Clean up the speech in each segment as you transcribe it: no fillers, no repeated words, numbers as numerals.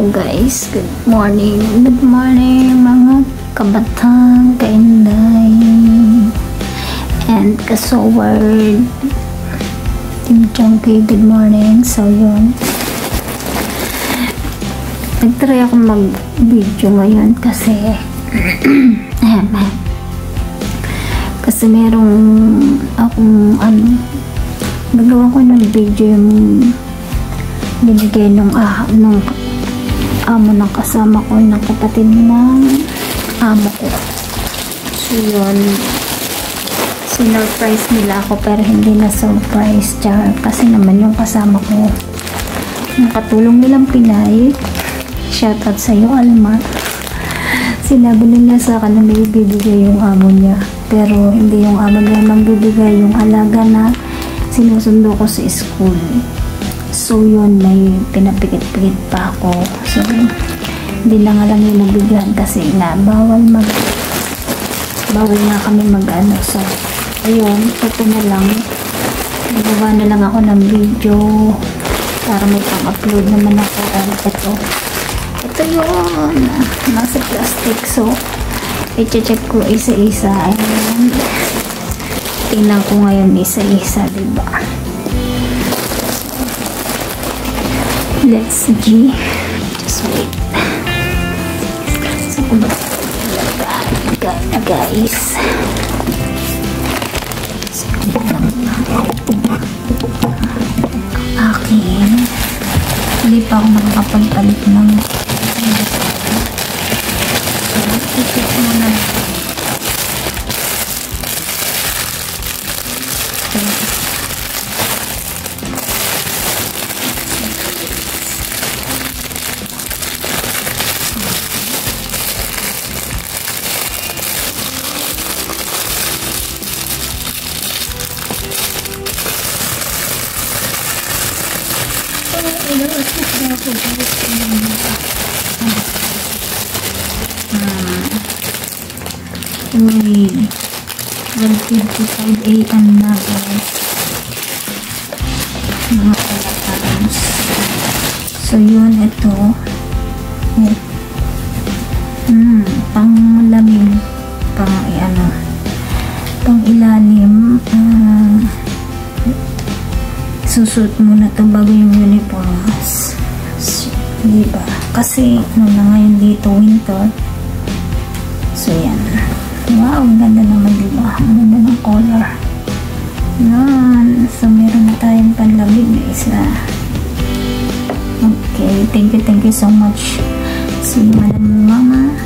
Hello guys, good morning mga kabatang kainday and kasoward Team Chunky, good morning. So yun, nagtry ako mag video ngayon kasi kasi merong akong nagawa ko ng video yung binigay nung amo ng kasama ko, ng kapatid ng amo ko. So yun, sinurprise nila ako pero hindi na surprise, char, kasi naman yung kasama ko, yung katulong nilang Pinay, shoutout sa iyo Alma, sinabi nila sa akin na may bibigay yung amo niya, pero hindi yung amo niya nang bibigay, yung alaga na sinusundo ko sa school. So yun, may pinapikit-pikit pa ako. So hindi na nga lang yung nabigyan kasi nga bawal nga kami so ayun, ito na lang, nagawa na lang ako ng video para may pang-upload naman ako. Ito yun, nasa plastic. So i-check ko isa-isa. Ayun, tingnan ko ngayon isa-isa, diba? Let's see. Just wait. So, kung bakit na guys. So, akin. Hindi pa ako makakapagpalit ng i-check muna. Uy, 1:55 AM na guys, mga kalapans. So yun, ito pang malamig, pang ilalim. Susuot muna to bago yung uniforms, diba? Kasi na ngayon dito winter. So yan, wow, ganda naman, diba? Ang ganda ng color yan. So meron na tayong panlamig na isa. Okay, thank you so much si Madam Mama.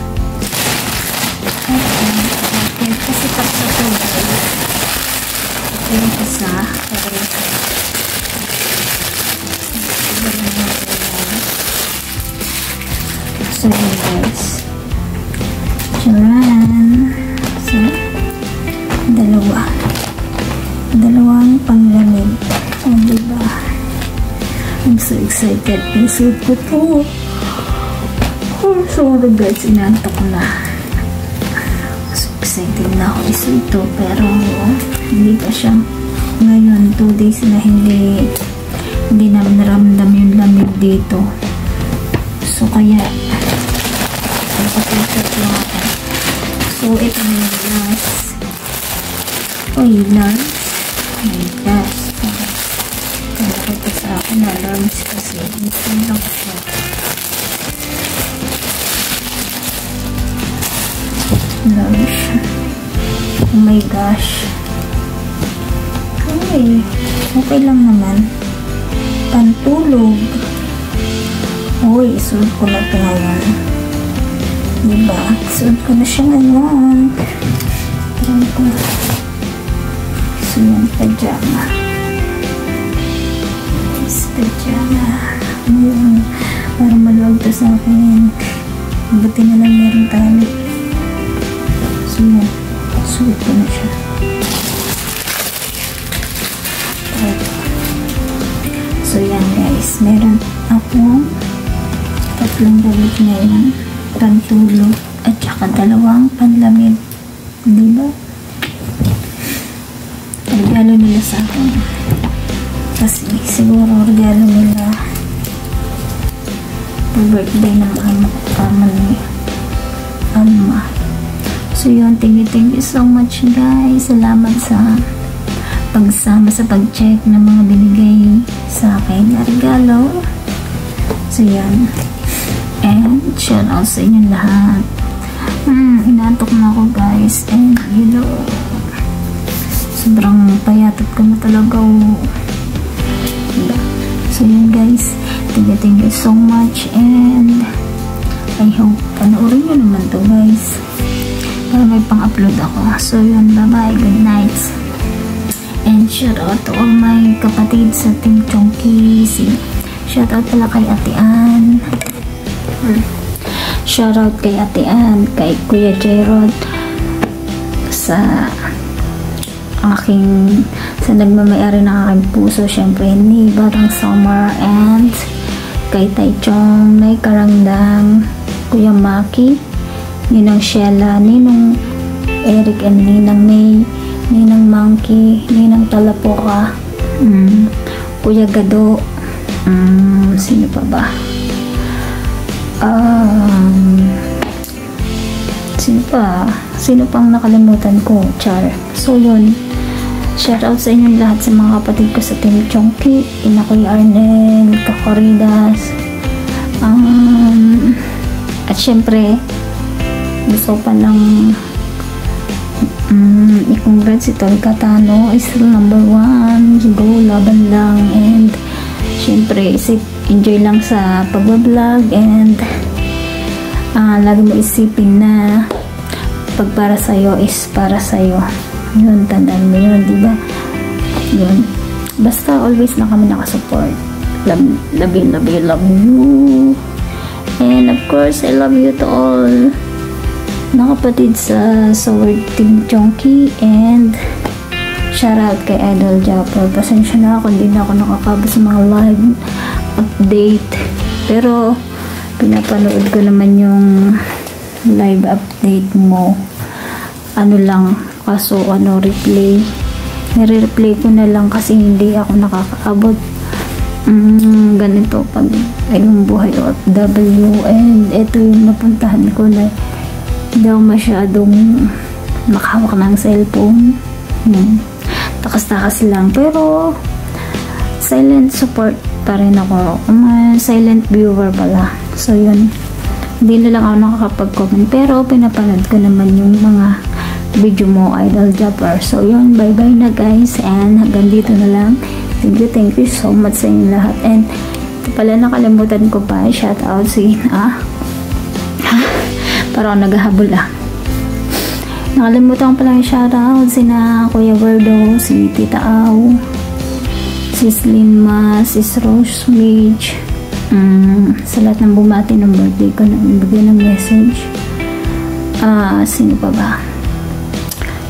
Okay, kasi tapos ito guys, ito yung isa. So guys, charan. So dalawang panglamig. Oh, diba? I'm so excited. Isuot ko to. Oh, sorry guys, inaantok ko na. So excited na ako isuot to, pero hindi pa siya ngayon. 2 days na hindi na naramdam yung lamig dito. So kaya napapagkat lang ako. So ito na yung last. Last. Last. Kaya ito sa akin na lunch kasi ito lang siya. Lunch. Oh my gosh. Okay lang naman. Pantulog. Uy, isuot ko na ito ngayon. Diba? Isuot ko na siya ngayon. Try ko. So yan, pajama. Yes, pajama. Para maluwag to sa akin. Buti na lang meron tali. So yan, isuot ko na siya. So yan guys, meron akong 3 damit ngayon, pantulog at saka 2 panlamig, diba? Regalo nila sa akin kasi siguro regalo nila birthday ng ama ni Alma. So yun, thank you so much guys. Salamat sa pagsama sa pag-check ng mga binigay sa akin na regalo. So yan, and shout out sa inyo lahat. Inaantok na ako guys, and you know, sobrang payatot ko na talaga. So yun guys, thank you so much, and I hope panoorin nyo naman to guys para may pang-upload ako. So yun, bye bye, good night, and shout out to all my kapatid sa Team Chonky. Shout out pala kay Ate Ann, shout out kay Ate Ann, kay Kuya Jerod, sa nagmamayari ng aking puso, syempre ni Batang Summer, and kay Tai Chong, Nay Karangdang, Kuya Maki, Ninang Sheila, Ninong Eric and Ninang May, Ninang Monkey, Ninang Talapoka, Kuya Gado, sino pa ba? Sino pang nakalimutan ko? Char. So yun, shout out sa inyong lahat, sa mga kapatid ko sa Team Chonky, ina Kuya Arnel, Kakoridas, at syempre gusto pa ng i-congrats si Tol Catano, is still number 1, go, laban lang, and syempre enjoy lang sa pag-vlog, and lagi mo isipin na pag para sa'yo is para sa'yo. Yun, tandaan mo yun, diba? Yun. Basta always na kami nakasupport. Love you. And of course, I love you to all na kapatid sa Sword Team Chonky, and shout out kay Idol Japper. Pasensya na kung hindi na ako nakakabot sa mga live update, pero pinapanood ko naman yung live update mo. Kaso replay, nire-replay ko na lang kasi hindi ako nakakaabot. Ganito pag yung buhay OFW, and ito yung napuntahan ko na daw masyadong makahawak ng cellphone, takas-takas lang, pero silent support pa rin ako, silent viewer pala. So yun, hindi na lang ako nakakapag-comment, pero pinapanood ko naman yung mga video mo, Idol Japper. So yun, bye bye na guys, and hanggang dito na lang. Thank you so much sa inyo lahat. And ito pala, nakalimutan ko pa, shout out si parang naghahabol nakalimutan ko pala yung shout out sina Kuya Verdo, si Tita Au, Sis Linma, Sis Rose Midge, sa lahat ng bumati ng birthday ko na bigyan ng message. Sino pa ba?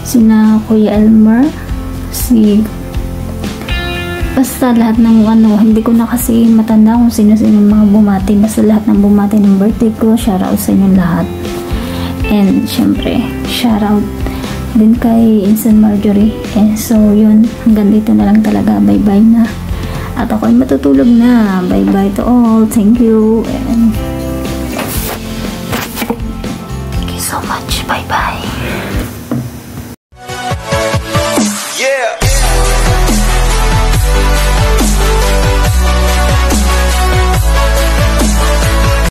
Sina Kuya Elmer, basta lahat ng hindi ko na kasi matanda kung sino-sino mga bumati, basta lahat ng bumati ng birthday ko, shout out sa inyong lahat. And syempre, shout out din kay Instant Marjorie. And so yun, hanggang dito na lang talaga, bye bye na, at ako ay matutulog na. Bye bye to all, thank you, and thank you so much, bye bye.